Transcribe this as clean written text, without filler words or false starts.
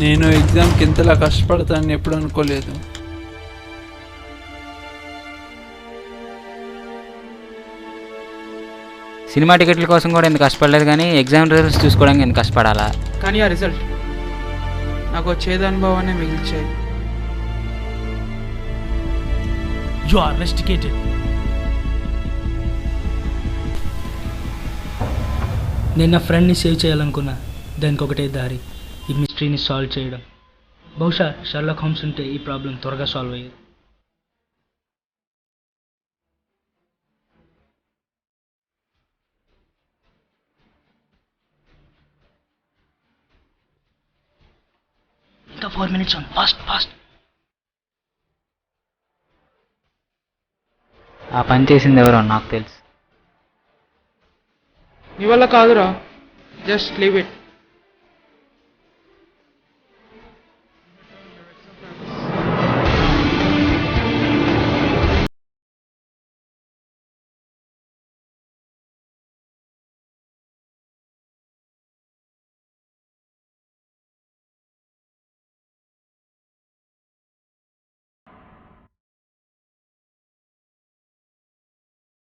నేను ఎగ్జామ్కి ఇంతలా కష్టపడతానని ఎప్పుడు అనుకోలేదు. సినిమా టికెట్ల కోసం కూడా ఎందుకు కష్టపడలేదు, కానీ ఎగ్జామ్ రిజల్ట్స్ చూసుకోవడానికి ఎందుకు కష్టపడాలా? కానీ ఆ రిజల్ట్ నాకు చేదు అనుభవాన్ని మిగిల్చాయి. You are rusticated. నేను నా ఫ్రెండ్ని సేవ్ చేయాలనుకున్నా. దానికి ఒకటే దారి, ఈ మిస్టరీని సాల్వ్ చేయడం. బహుశా షర్లాక్ హోమ్స్ ఉంటే ఈ ప్రాబ్లం త్వరగా సాల్వ్ అయ్యేది. ఇంకా 4 minutes on. ఫాస్ట్. ఆ పని చేసింది ఎవరో నాకు తెలుసు. నీ వల్ల కాదురా, జస్ట్ లీవ్ ఇట్.